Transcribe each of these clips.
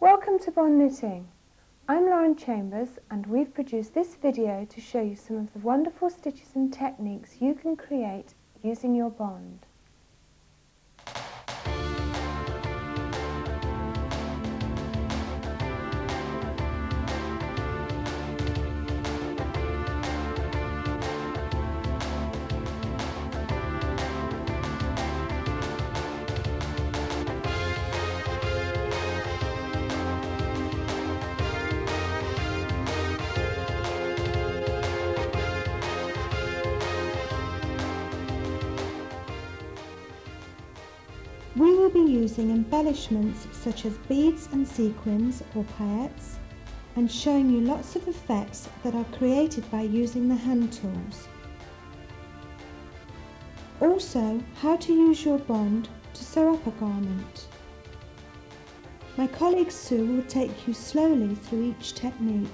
Welcome to Bond Knitting. I'm Lauren Chambers and we've produced this video to show you some of the wonderful stitches and techniques you can create using your bond. We will be using embellishments such as beads and sequins or pailettes and showing you lots of effects that are created by using the hand tools. Also, how to use your bond to sew up a garment. My colleague Sue will take you slowly through each technique.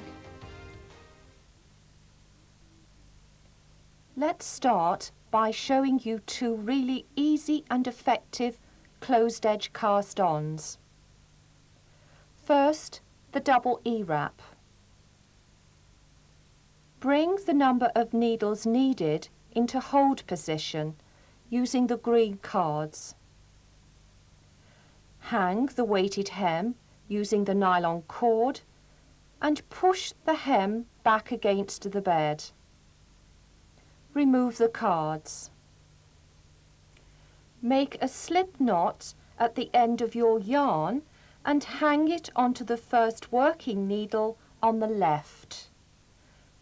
Let's start by showing you two really easy and effective closed edge cast-ons. First, the double E-wrap. Bring the number of needles needed into hold position using the green cards. Hang the weighted hem using the nylon cord and push the hem back against the bed. Remove the cards. Make a slip knot at the end of your yarn and hang it onto the first working needle on the left.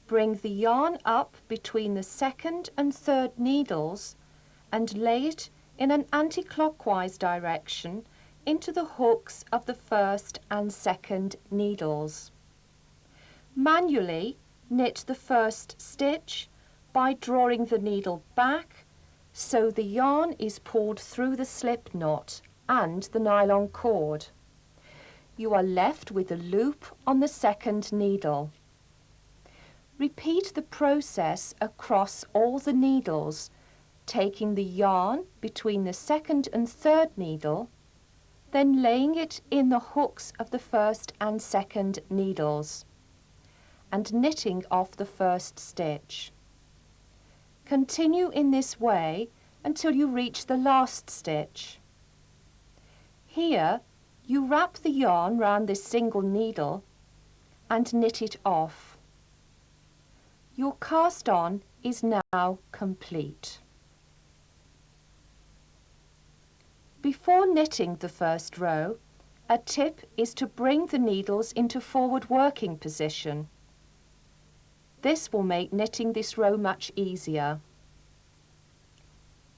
Bring the yarn up between the second and third needles and lay it in an anti-clockwise direction into the hooks of the first and second needles. Manually knit the first stitch by drawing the needle back so the yarn is pulled through the slip knot and the nylon cord. You are left with a loop on the second needle. Repeat the process across all the needles, taking the yarn between the second and third needle, then laying it in the hooks of the first and second needles, and knitting off the first stitch. Continue in this way until you reach the last stitch. Here, you wrap the yarn round this single needle and knit it off. Your cast-on is now complete. Before knitting the first row, a tip is to bring the needles into forward working position. This will make knitting this row much easier.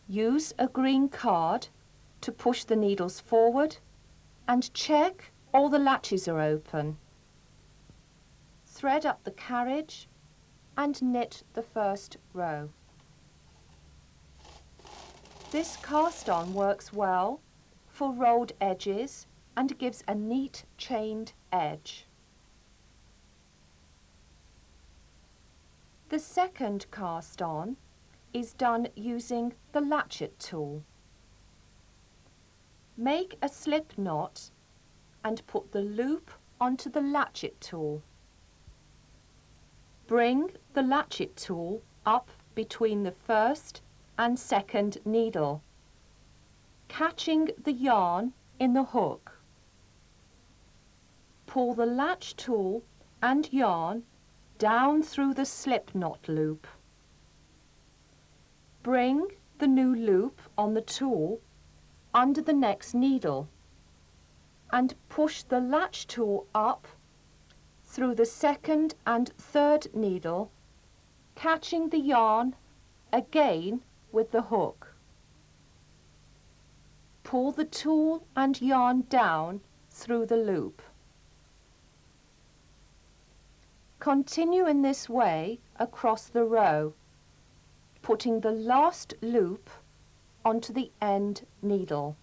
Use a green card to push the needles forward and check all the latches are open. Thread up the carriage and knit the first row. This cast-on works well for rolled edges and gives a neat chained edge. The second cast-on is done using the Latch tool. Make a slip knot and put the loop onto the Latch tool. Bring the Latch tool up between the first and second needle, catching the yarn in the hook. Pull the Latch tool and yarn down through the slip knot loop. Bring the new loop on the tool under the next needle and push the Latch tool up through the second and third needle, catching the yarn again with the hook. Pull the tool and yarn down through the loop. Continue in this way across the row, putting the last loop onto the end needle.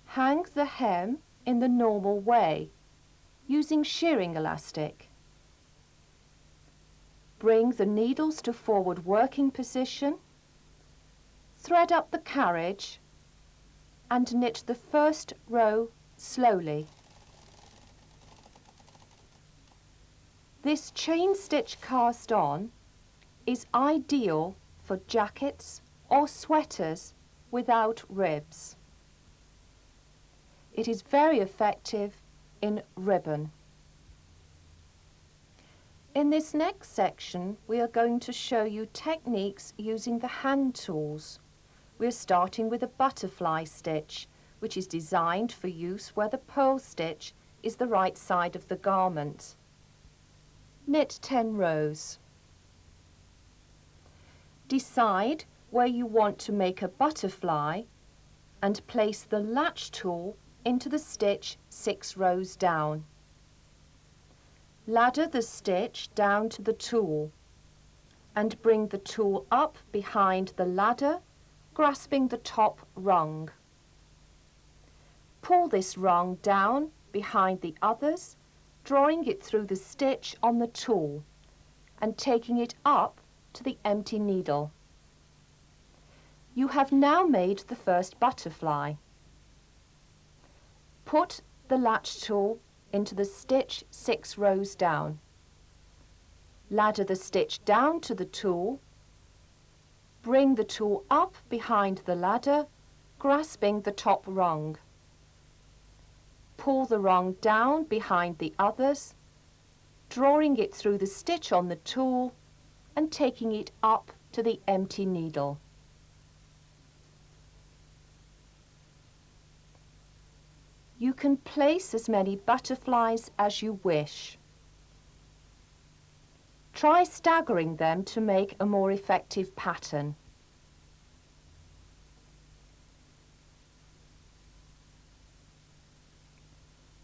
Hang the hem in the normal way, using shirring elastic. Bring the needles to forward working position, thread up the carriage and knit the first row slowly. This chain stitch cast on is ideal for jackets or sweaters without ribs. It is very effective in ribbon. In this next section, we are going to show you techniques using the hand tools. We are starting with a butterfly stitch, which is designed for use where the purl stitch is the right side of the garment. Knit 10 rows. Decide where you want to make a butterfly and place the latch tool into the stitch 6 rows down. Ladder the stitch down to the tool and bring the tool up behind the ladder, grasping the top rung. Pull this rung down behind the others, drawing it through the stitch on the tool and taking it up to the empty needle. You have now made the first butterfly. Put the latch tool into the stitch 6 rows down. Ladder the stitch down to the tool. Bring the tool up behind the ladder, grasping the top rung. Pull the rung down behind the others, drawing it through the stitch on the tool and taking it up to the empty needle. You can place as many butterflies as you wish. Try staggering them to make a more effective pattern.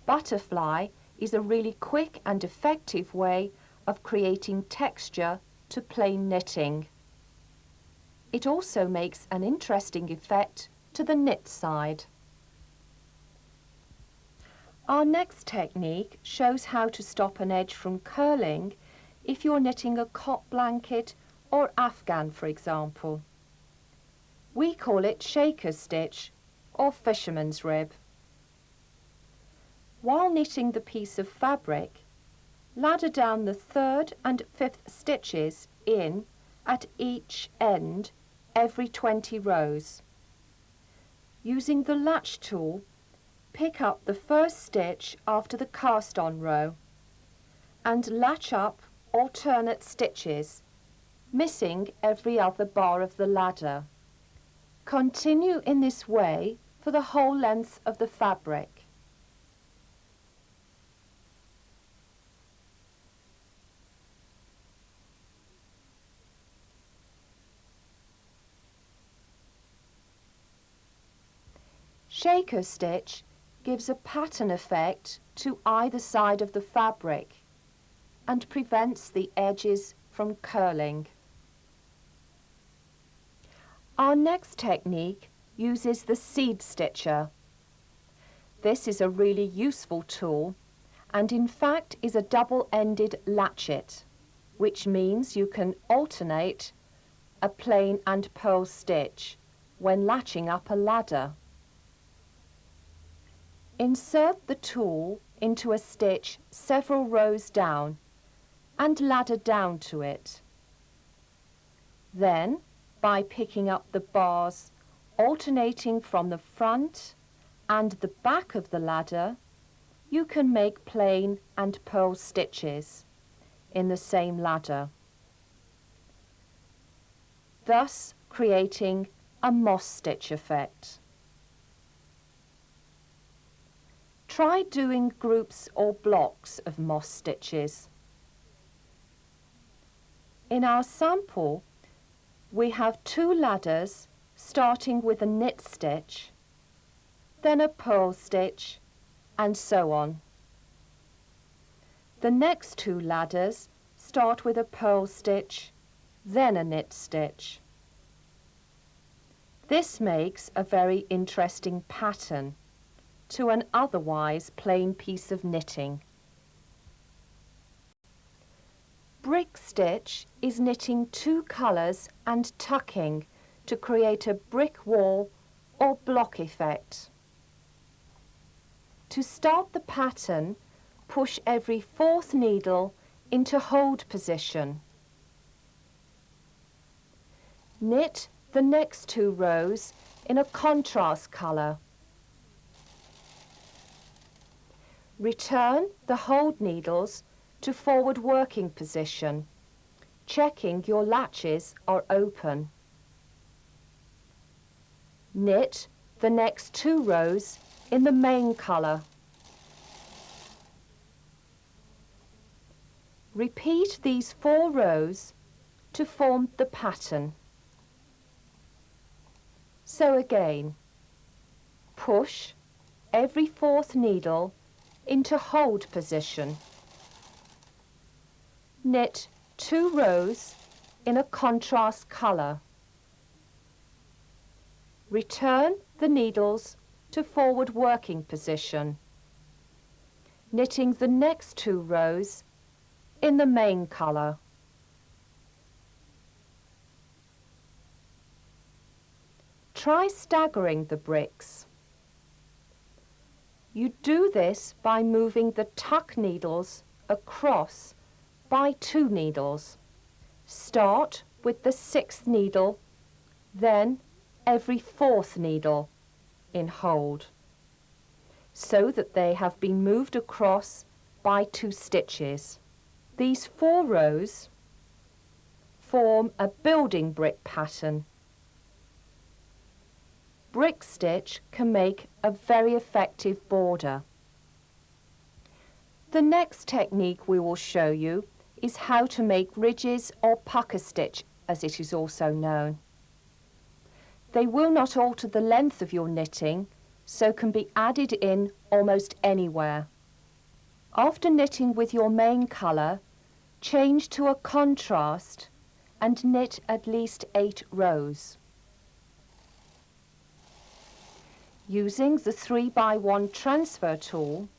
Butterfly is a really quick and effective way of creating texture to plain knitting. It also makes an interesting effect to the knit side. Our next technique shows how to stop an edge from curling if you're knitting a cot blanket or afghan, for example. We call it shaker stitch or fisherman's rib. While knitting the piece of fabric, ladder down the 3rd and 5th stitches in at each end every 20 rows. Using the latch tool, pick up the first stitch after the cast-on row and latch up alternate stitches, missing every other bar of the ladder. Continue in this way for the whole length of the fabric. Shaker stitch gives a pattern effect to either side of the fabric and prevents the edges from curling. Our next technique uses the seed stitcher. This is a really useful tool and in fact is a double-ended latchet, which means you can alternate a plain and purl stitch when latching up a ladder. Insert the tool into a stitch several rows down and ladder down to it. Then, by picking up the bars alternating from the front and the back of the ladder, you can make plain and purl stitches in the same ladder, thus creating a moss stitch effect. Try doing groups or blocks of moss stitches. In our sample, we have 2 ladders starting with a knit stitch, then a purl stitch, and so on. The next 2 ladders start with a purl stitch, then a knit stitch. This makes a very interesting pattern to an otherwise plain piece of knitting. Brick stitch is knitting 2 colours and tucking to create a brick wall or block effect. To start the pattern, push every fourth needle into hold position. Knit the next 2 rows in a contrast colour. Return the hold needles to forward working position, checking your latches are open. Knit the next 2 rows in the main colour. Repeat these 4 rows to form the pattern. So again, push every fourth needle into hold position. Knit 2 rows in a contrast colour. Return the needles to forward working position, knitting the next 2 rows in the main colour. Try staggering the bricks. You do this by moving the tuck needles across by 2 needles. Start with the 6th needle, then every 4th needle in hold, so that they have been moved across by 2 stitches. These 4 rows form a building brick pattern. Brick stitch can make a very effective border. The next technique we will show you is how to make ridges or pucker stitch, as it is also known. They will not alter the length of your knitting, so can be added in almost anywhere. After knitting with your main colour, change to a contrast and knit at least 8 rows. Using the 3x1 transfer tool,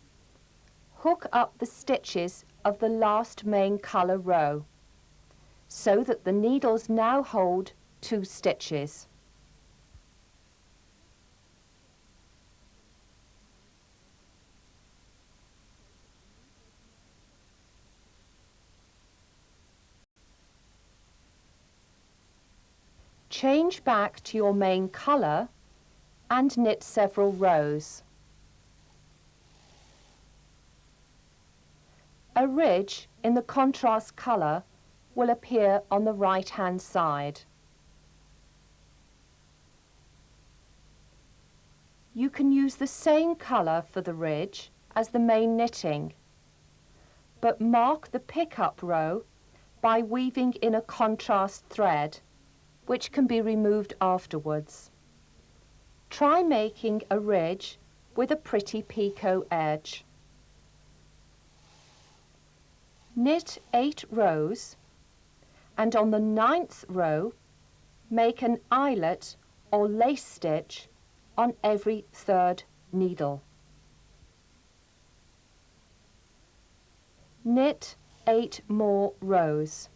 hook up the stitches of the last main colour row, so that the needles now hold 2 stitches. Change back to your main colour and knit several rows. A ridge in the contrast colour will appear on the right-hand side. You can use the same colour for the ridge as the main knitting, but mark the pick-up row by weaving in a contrast thread, which can be removed afterwards. Try making a ridge with a pretty picot edge. Knit 8 rows, and on the 9th row make an eyelet or lace stitch on every 3rd needle. Knit 8 more rows,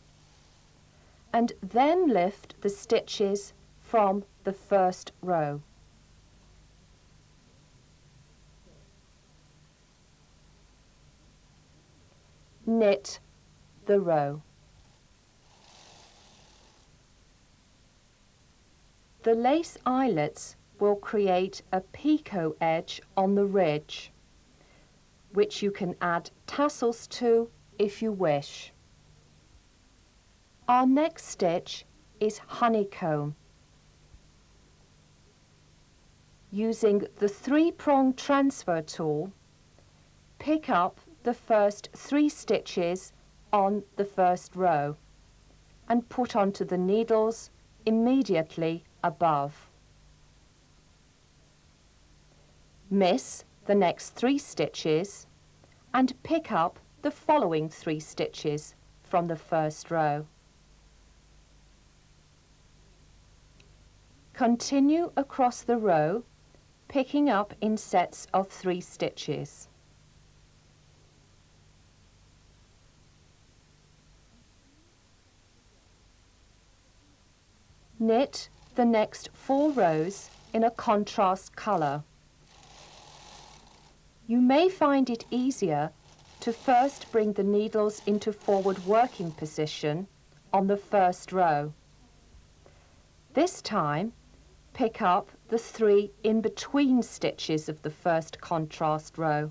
and then lift the stitches from the 1st row. Knit the row. The lace eyelets will create a picot edge on the ridge, which you can add tassels to if you wish. Our next stitch is honeycomb. Using the 3-prong transfer tool, pick up the first 3 stitches on the 1st row and put onto the needles immediately above. Miss the next 3 stitches and pick up the following 3 stitches from the 1st row. Continue across the row, picking up in sets of 3 stitches. Knit the next 4 rows in a contrast colour. You may find it easier to first bring the needles into forward working position on the first row. This time, pick up the 3 in-between stitches of the first contrast row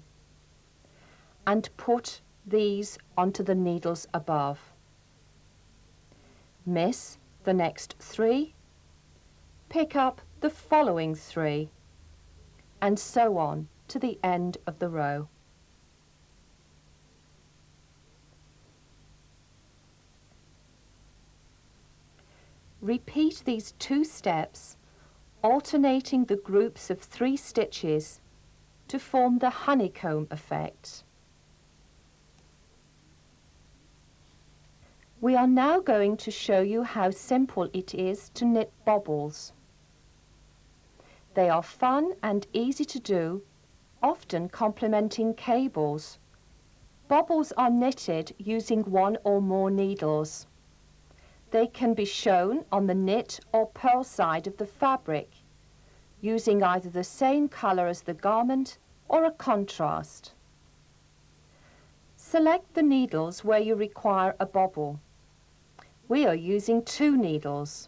and put these onto the needles above. Miss the next 3, pick up the following 3, and so on to the end of the row. Repeat these 2 steps, alternating the groups of 3 stitches to form the honeycomb effect. We are now going to show you how simple it is to knit bobbles. They are fun and easy to do, often complementing cables. Bobbles are knitted using 1 or more needles. They can be shown on the knit or purl side of the fabric, using either the same colour as the garment or a contrast. Select the needles where you require a bobble. We are using 2 needles.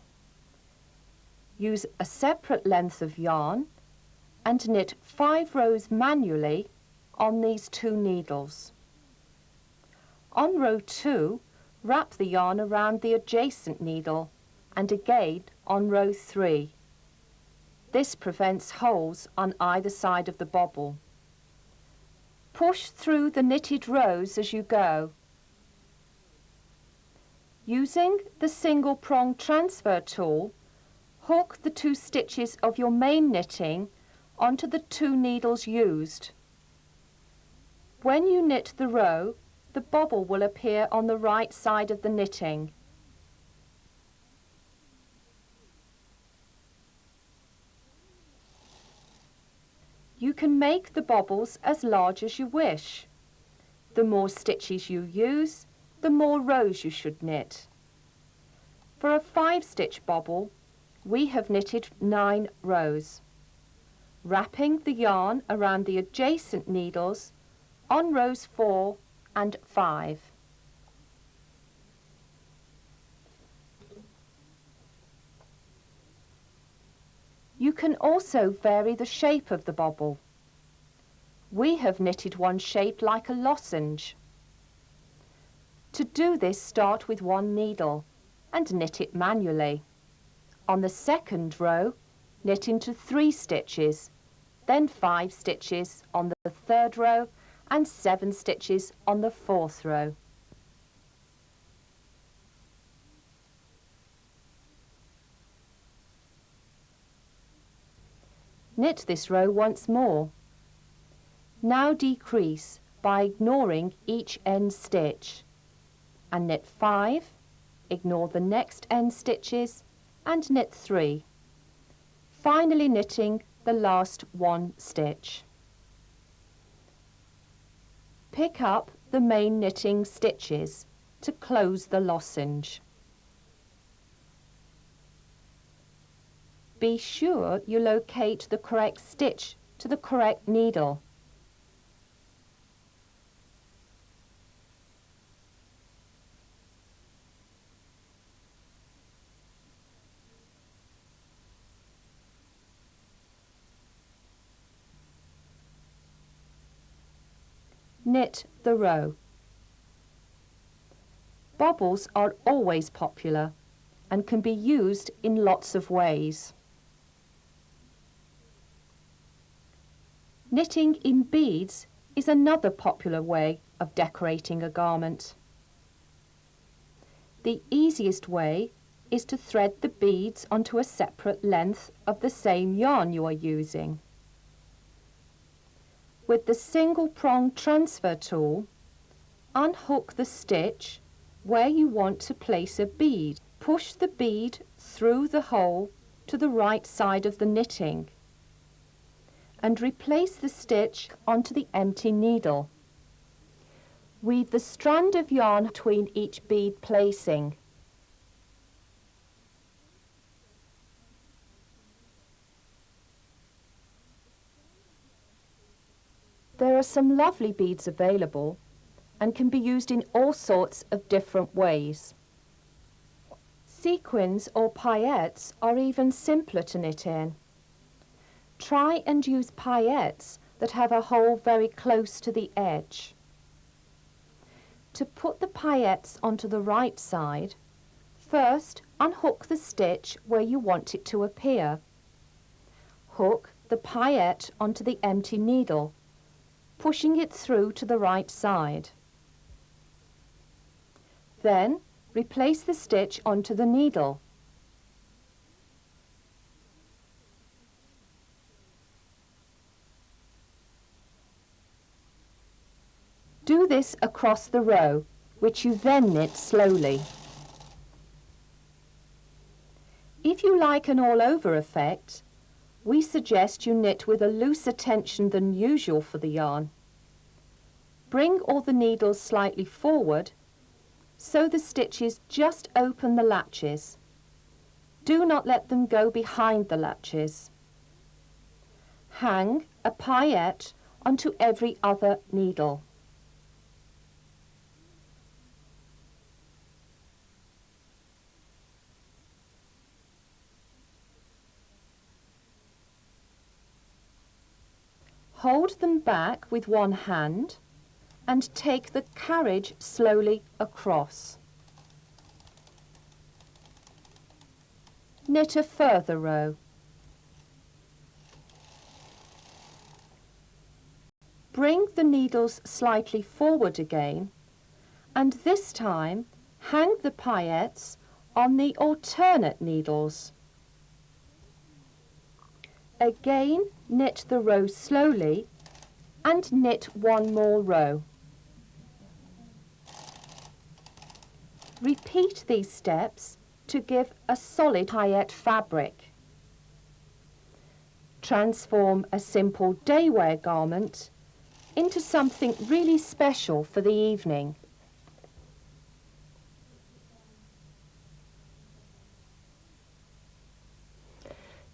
Use a separate length of yarn and knit 5 rows manually on these 2 needles. On row 2, wrap the yarn around the adjacent needle and again on row 3. This prevents holes on either side of the bobble. Push through the knitted rows as you go. Using the single prong transfer tool, hook the 2 stitches of your main knitting onto the 2 needles used. When you knit the row, the bobble will appear on the right side of the knitting. You can make the bobbles as large as you wish. The more stitches you use, the more rows you should knit. For a 5-stitch bobble, we have knitted 9 rows. Wrapping the yarn around the adjacent needles on rows 4 and 5. You can also vary the shape of the bobble. We have knitted one shaped like a lozenge. To do this, start with 1 needle and knit it manually. On the second row, knit into 3 stitches, then 5 stitches on the 3rd row and 7 stitches on the 4th row. Knit this row once more. Now decrease by ignoring each end stitch and knit 5, ignore the next end stitches and knit 3, finally knitting the last 1 stitch. Pick up the main knitting stitches to close the lozenge. Be sure you locate the correct stitch to the correct needle. Knit the row. Bobbles are always popular and can be used in lots of ways. Knitting in beads is another popular way of decorating a garment. The easiest way is to thread the beads onto a separate length of the same yarn you are using. With the single prong transfer tool, unhook the stitch where you want to place a bead. Push the bead through the hole to the right side of the knitting and replace the stitch onto the empty needle. Weave the strand of yarn between each bead placing. There are some lovely beads available and can be used in all sorts of different ways. Sequins or paillettes are even simpler to knit in. Try and use paillettes that have a hole very close to the edge. To put the paillettes onto the right side, first unhook the stitch where you want it to appear. Hook the paillette onto the empty needle, pushing it through to the right side. Then replace the stitch onto the needle. Do this across the row, which you then knit slowly. If you like an all-over effect, we suggest you knit with a looser tension than usual for the yarn. Bring all the needles slightly forward so the stitches just open the latches. Do not let them go behind the latches. Hang a paillette onto every other needle. Hold them back with one hand and take the carriage slowly across. Knit a further row. Bring the needles slightly forward again, and this time hang the paillettes on the alternate needles. Again, knit the row slowly and knit one more row. Repeat these steps to give a solid paillette fabric. Transform a simple day wear garment into something really special for the evening.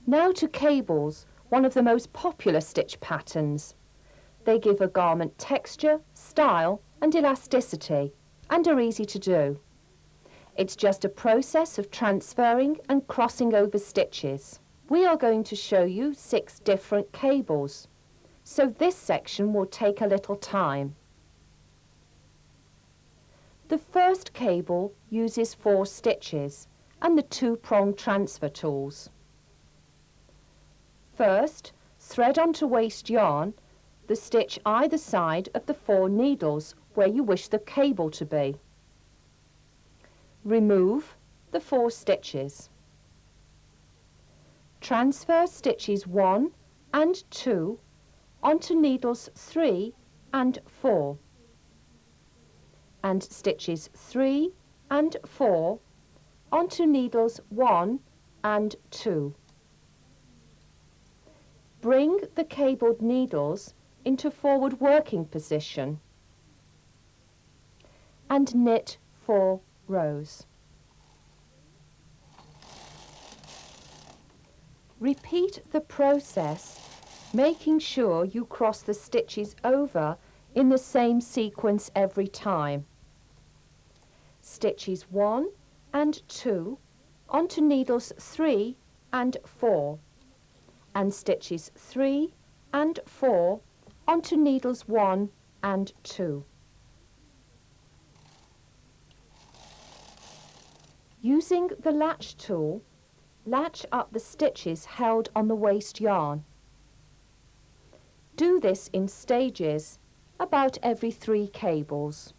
Now to cables, one of the most popular stitch patterns. They give a garment texture, style and elasticity and are easy to do. It's just a process of transferring and crossing over stitches. We are going to show you 6 different cables, so this section will take a little time. The first cable uses 4 stitches and the 2-prong transfer tools. First, thread onto waste yarn the stitch either side of the 4 needles where you wish the cable to be. Remove the 4 stitches. Transfer stitches 1 and 2 onto needles 3 and 4 and stitches 3 and 4 onto needles 1 and 2. Bring the cabled needles into forward working position and knit 4 rows. Repeat the process, making sure you cross the stitches over in the same sequence every time. Stitches 1 and 2 onto needles 3 and 4 and stitches 3 and 4 onto needles 1 and 2. Using the latch tool, latch up the stitches held on the waste yarn. Do this in stages, about every 3 cables.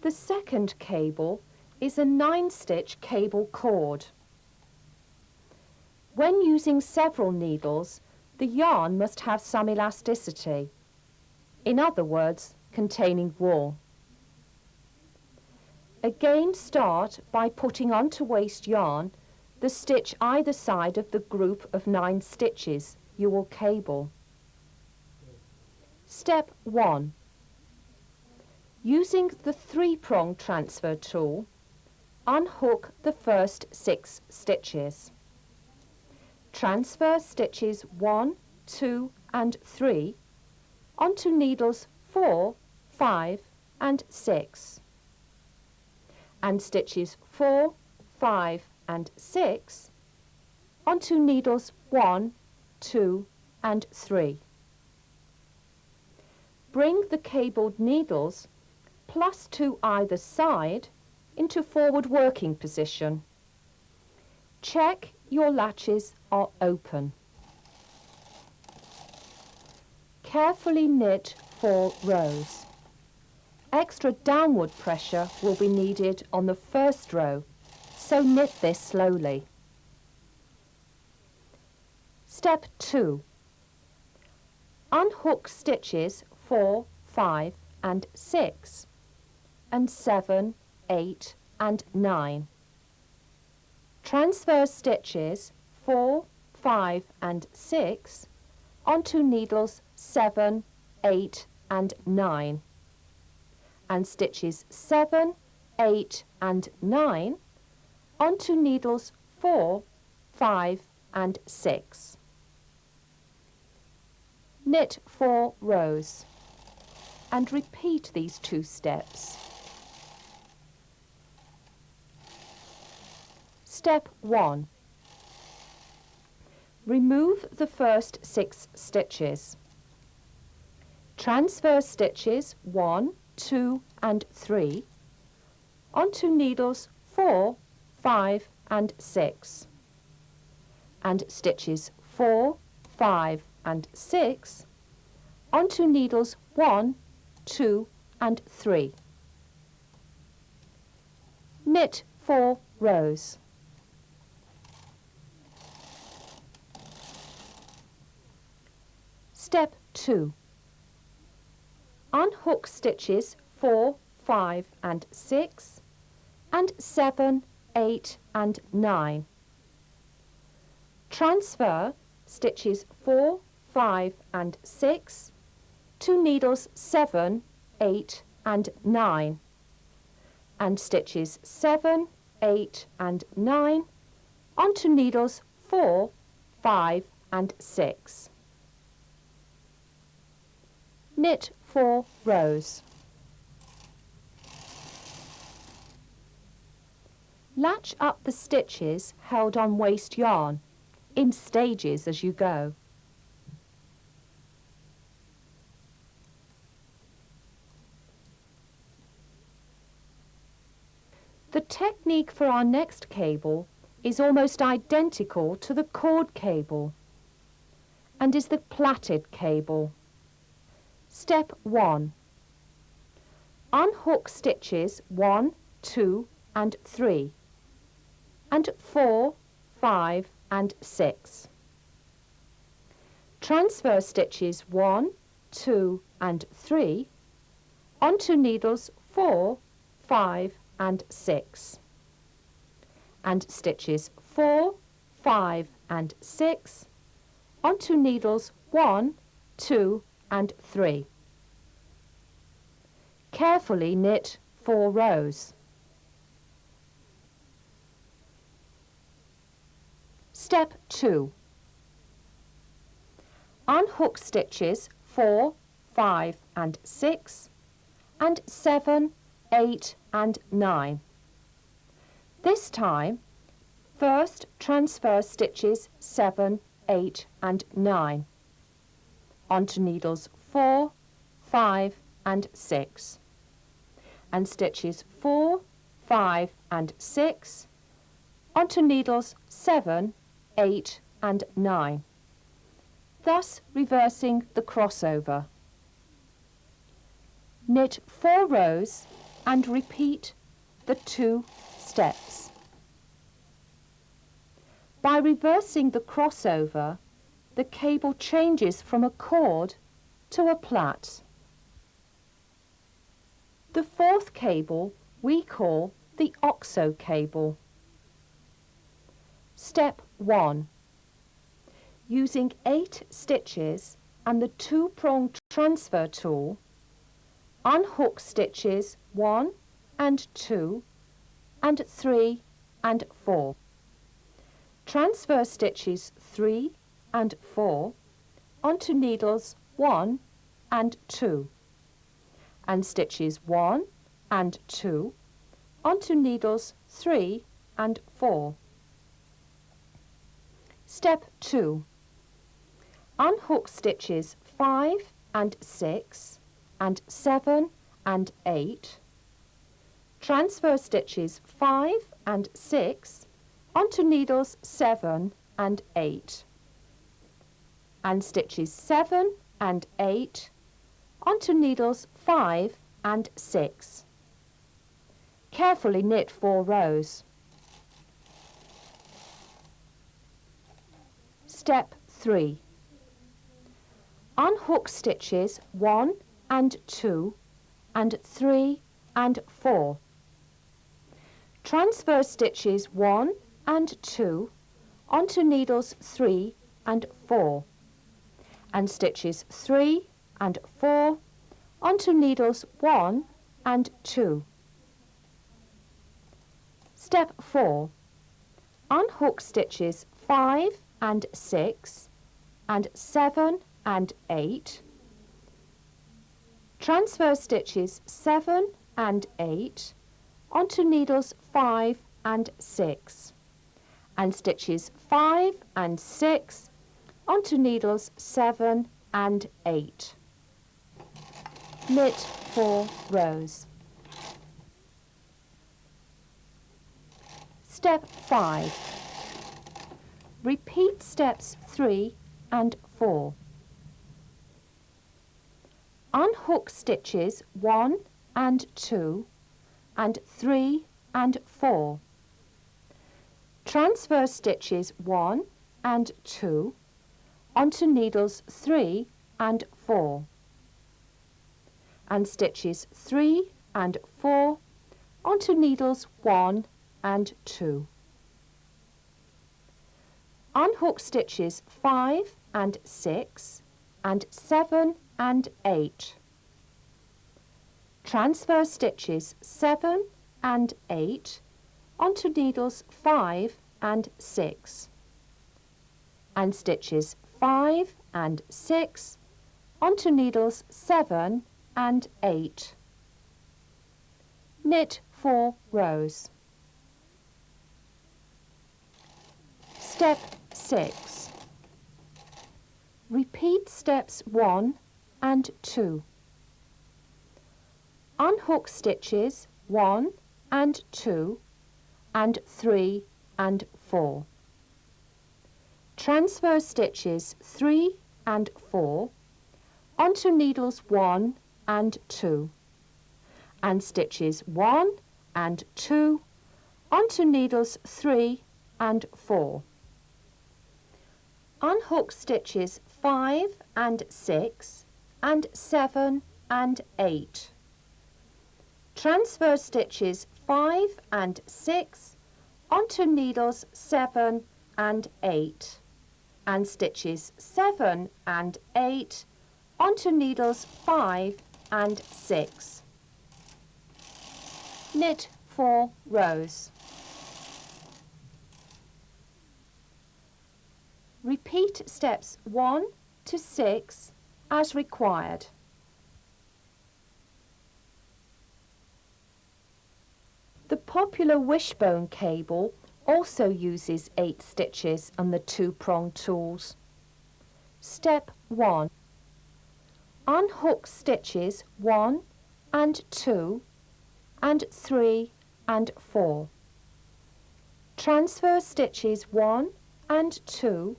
The second cable is a 9-stitch cable cord. When using several needles, the yarn must have some elasticity, in other words, containing wool. Again, start by putting onto waste yarn the stitch either side of the group of 9 stitches you will cable. Step 1. Using the 3-prong transfer tool, unhook the first 6 stitches. Transfer stitches 1, 2 and 3 onto needles 4, 5 and 6, and stitches 4, 5 and 6 onto needles 1, 2 and 3. Bring the cabled needles plus to either side into forward working position. Check your latches are open. Carefully knit 4 rows. Extra downward pressure will be needed on the first row, so knit this slowly. Step 2. Unhook stitches 4, 5 and 6 and 7, 8 and 9. Transfer stitches 4, 5 and 6 onto needles 7, 8 and 9, and stitches 7, 8 and 9 onto needles 4, 5 and 6. Knit 4 rows and repeat these 2 steps. Step 1. Remove the first 6 stitches. Transfer stitches 1, 2 and 3 onto needles 4, 5 and 6, and stitches 4, 5 and 6 onto needles 1, 2 and 3. Knit 4 rows. Step 2. Unhook stitches 4, 5 and 6 and 7, 8 and 9. Transfer stitches 4, 5 and 6 to needles 7, 8 and 9, and stitches 7, 8 and 9 onto needles 4, 5 and 6. Knit 4 rows. Latch up the stitches held on waste yarn in stages as you go. The technique for our next cable is almost identical to the cord cable and is the plaited cable. Step 1. Unhook stitches 1, 2 and 3 and 4, 5 and 6. Transfer stitches 1, 2 and 3 onto needles 4, 5 and 6, and stitches 4, 5 and 6 onto needles 1, 2 and 3. Carefully knit 4 rows. Step 2. Unhook stitches 4, 5 and 6 and 7, 8 and 9. This time, first transfer stitches 7, 8 and 9 onto needles 4, 5 and 6, and stitches 4, 5 and 6 onto needles 7, 8 and 9, thus reversing the crossover. Knit 4 rows and repeat the 2 steps. By reversing the crossover, the cable changes from a cord to a plait. The 4th cable we call the OXO cable. Step 1. Using 8 stitches and the 2-pronged transfer tool, unhook stitches 1 and 2 and 3 and 4. Transfer stitches 3 and 4 onto needles 1 and 2, and stitches 1 and 2 onto needles 3 and 4. Step 2. Unhook stitches 5 and 6 and 7 and 8. Transfer stitches 5 and 6 onto needles 7 and 8, and stitches 7 and 8 onto needles 5 and 6. Carefully knit 4 rows. Step 3. Unhook stitches 1 and 2 and 3 and 4. Transfer stitches 1 and 2 onto needles 3 and 4, and stitches 3 and 4 onto needles 1 and 2. Step 4. Unhook stitches 5 and 6 and 7 and 8. Transfer stitches 7 and 8 onto needles 5 and 6, and stitches 5 and 6 onto needles 7 and 8. Knit 4 rows. Step 5. Repeat steps 3 and 4. Unhook stitches 1 and 2 and 3 and 4. Transfer stitches 1 and 2 onto needles 3 and 4, and stitches 3 and 4 onto needles 1 and 2. Unhook stitches 5 and 6 and 7 and 8. Transfer stitches 7 and 8 onto needles 5 and 6, and stitches 5 and 6 onto needles 7 and 8. Knit 4 rows. Step 6. Repeat steps 1 and 2. Unhook stitches 1 and 2 and 3 and 4. Transfer stitches 3 and 4 onto needles 1 and 2, and stitches 1 and 2 onto needles 3 and 4. Unhook stitches 5 and 6 and 7 and 8. Transfer stitches 5 and 6 onto needles 7 and 8, and stitches 7 and 8 onto needles 5 and 6. Knit 4 rows. Repeat steps 1 to 6 as required. The popular Wishbone cable also uses 8 stitches on the 2-pronged tools. Step 1. Unhook stitches 1 and 2 and 3 and 4. Transfer stitches 1 and 2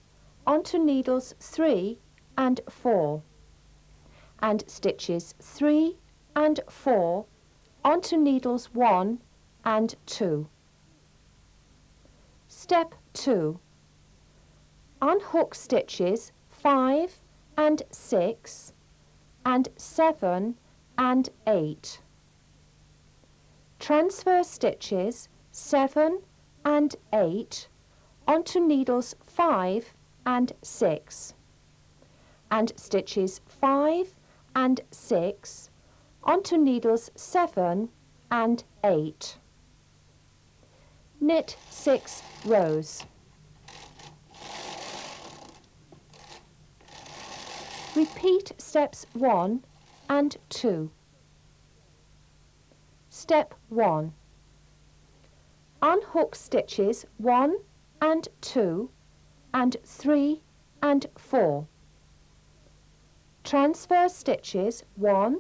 onto needles 3 and 4, and stitches 3 and 4 onto needles 1 and 2. Step 2. Unhook stitches 5 and 6 and 7 and 8. Transfer stitches 7 and 8 onto needles 5 and 6, and stitches 5 and 6 onto needles 7 and 8. Knit 6 rows. Repeat steps 1 and 2. Step 1. Unhook stitches 1 and 2 and 3 and 4. Transfer stitches 1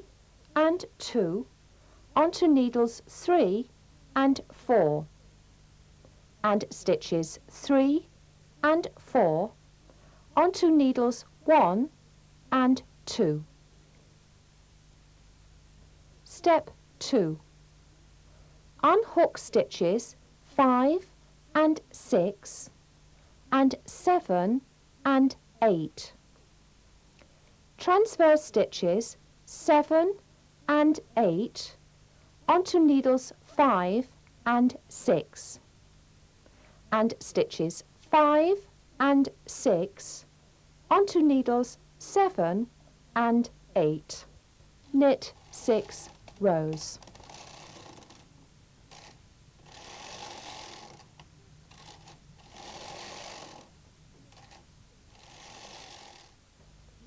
and 2 onto needles 3 and 4 and stitches 3 and 4 onto needles 1 and 2. Step 2. Unhook stitches 5 and 6 and 7 and 8. Transfer stitches 7 and 8 onto needles 5 and 6 and stitches 5 and 6 onto needles 7 and 8. Knit 6 rows.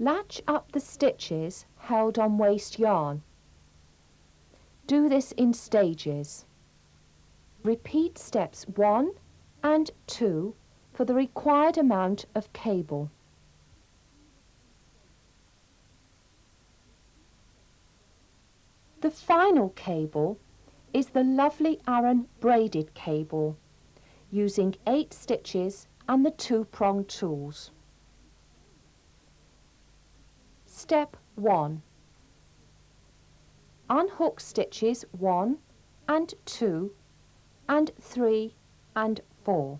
Latch up the stitches held on waste yarn. Do this in stages. Repeat steps 1 and 2 for the required amount of cable. The final cable is the lovely Aran braided cable, using 8 stitches and the 2-prong tools. Step 1. Unhook stitches 1 and 2 and 3 and 4.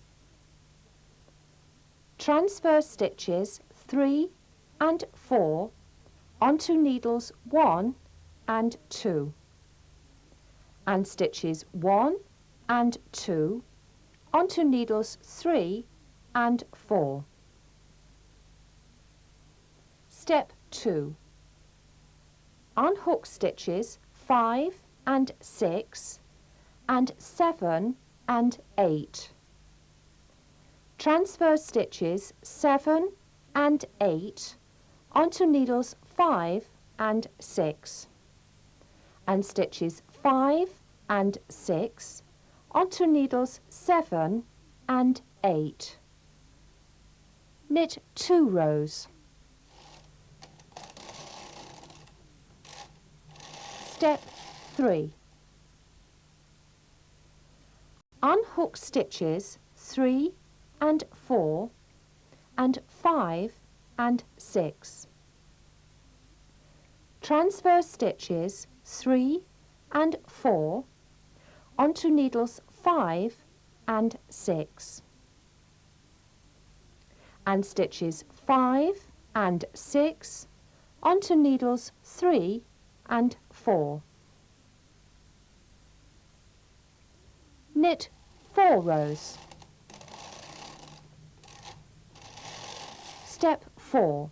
Transfer stitches 3 and 4 onto needles 1 and 2 and stitches 1 and 2 onto needles 3 and 4. Step 2. Unhook stitches 5 and 6 and 7 and 8. Transfer stitches 7 and 8 onto needles 5 and 6 and stitches 5 and 6 onto needles 7 and 8. Knit 2 rows. Step 3. Unhook stitches 3 and 4 and 5 and 6. Transfer stitches 3 and 4 onto needles 5 and 6 and stitches 5 and 6 onto needles 3 and 4. Knit 4 rows. Step 4.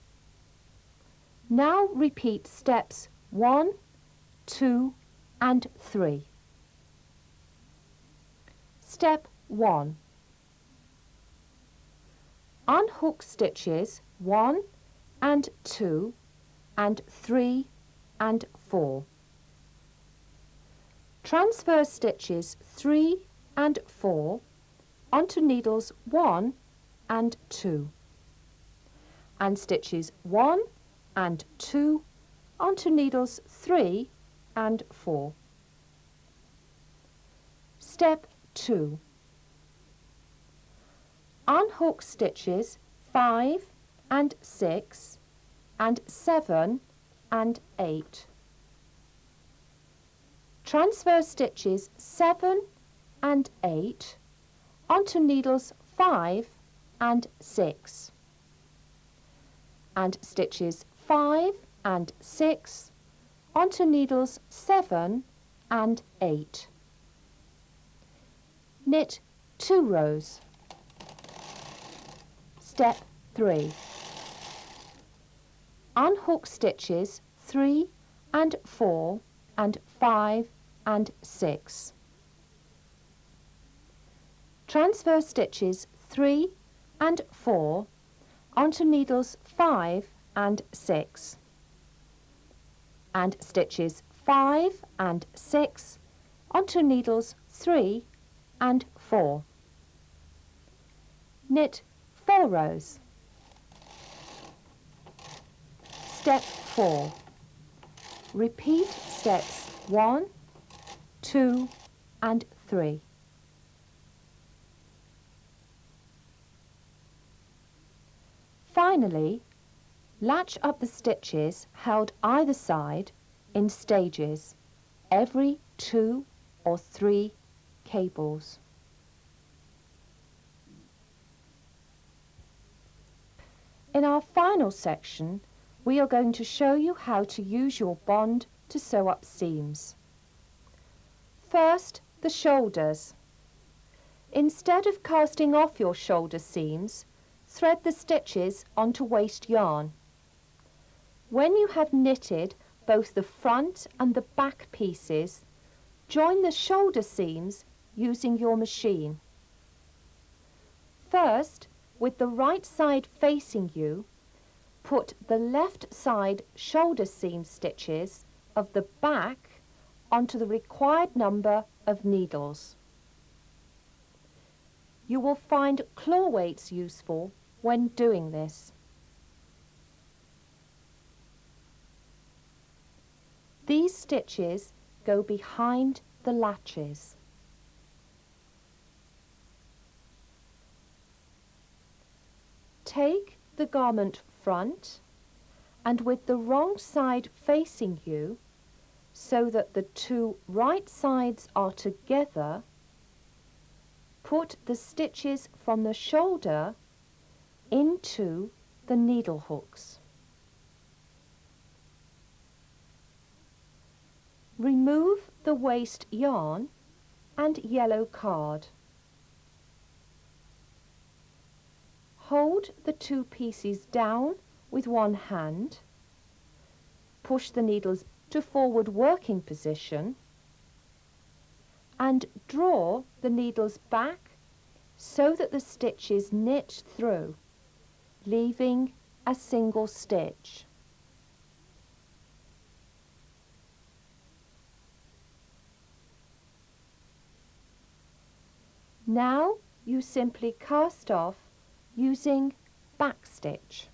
Now repeat steps 1, 2 and 3. Step 1. Unhook stitches 1 and 2 and 3 and 4. Transfer stitches 3 and 4 onto needles 1 and 2 and stitches 1 and 2 onto needles 3 and 4. Step 2. Unhook stitches 5 and 6 and 7 and 8. Transfer stitches 7 and 8 onto needles 5 and 6 and stitches 5 and 6 onto needles 7 and 8. Knit 2 rows. Step 3. Unhook stitches 3 and 4 and 5 and 6. Transfer stitches 3 and 4 onto needles 5 and 6, and stitches 5 and 6 onto needles 3 and 4. Knit 4 rows. Step 4. Repeat steps 1, 2 and 3. Finally, latch up the stitches held either side in stages every 2 or 3 cables. In our final section, we are going to show you how to use your bond to sew up seams. First, the shoulders. Instead of casting off your shoulder seams, thread the stitches onto waste yarn. When you have knitted both the front and the back pieces, join the shoulder seams using your machine. First, with the right side facing you, put the left side shoulder seam stitches of the back onto the required number of needles. You will find claw weights useful when doing this. These stitches go behind the latches. Take the garment front and with the wrong side facing you, so that the two right sides are together, put the stitches from the shoulder into the needle hooks. Remove the waste yarn and yellow card. Hold the two pieces down with one hand, push the needles to forward working position and draw the needles back so that the stitches knit through, leaving a single stitch. Now you simply cast off using backstitch.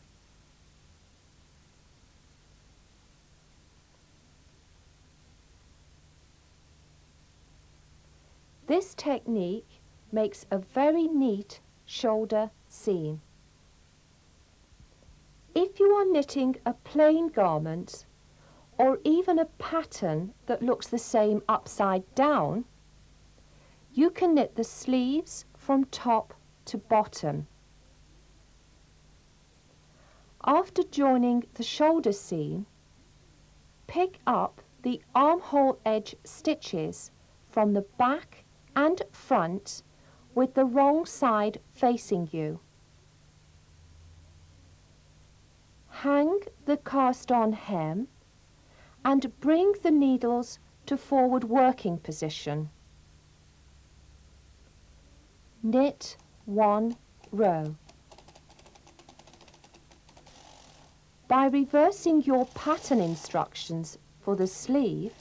This technique makes a very neat shoulder seam. If you are knitting a plain garment or even a pattern that looks the same upside down, you can knit the sleeves from top to bottom. After joining the shoulder seam, pick up the armhole edge stitches from the back and front with the wrong side facing you. Hang the cast-on hem and bring the needles to forward working position. Knit 1 row. By reversing your pattern instructions for the sleeve,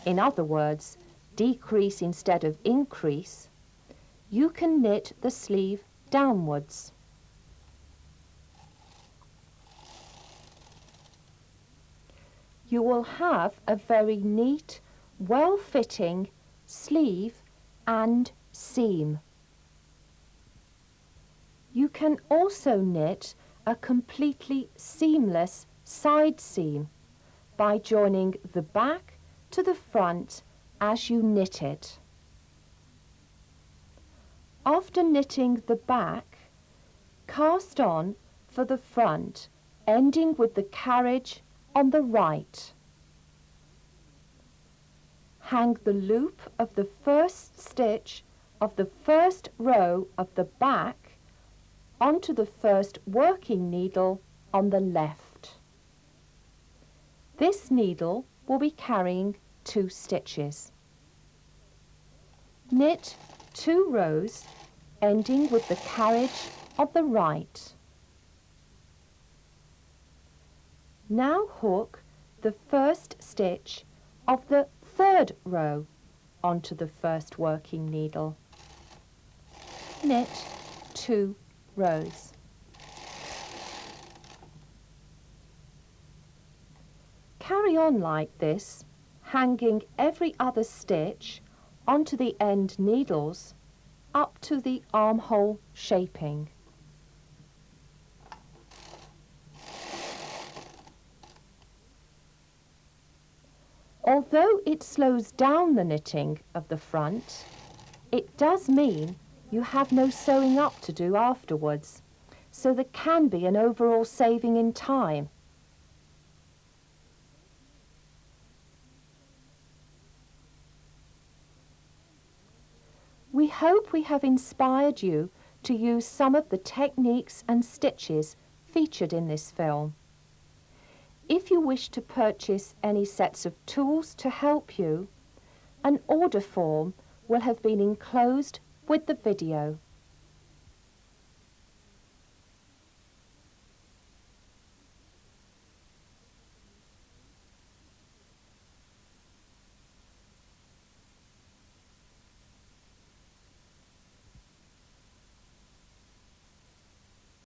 in other words, decrease instead of increase, you can knit the sleeve downwards. You will have a very neat, well-fitting sleeve and seam. You can also knit a completely seamless side seam by joining the back to the front as you knit it. After knitting the back, cast on for the front, ending with the carriage on the right. Hang the loop of the first stitch of the first row of the back onto the first working needle on the left. This needle will be carrying 2 stitches. Knit 2 rows ending with the carriage on the right. Now hook the first stitch of the third row onto the first working needle. Knit 2 rows. Carry on like this, hanging every other stitch onto the end needles up to the armhole shaping. Although it slows down the knitting of the front, it does mean you have no sewing up to do afterwards, so there can be an overall saving in time. We hope we have inspired you to use some of the techniques and stitches featured in this film. If you wish to purchase any sets of tools to help you, an order form will have been enclosed with the video.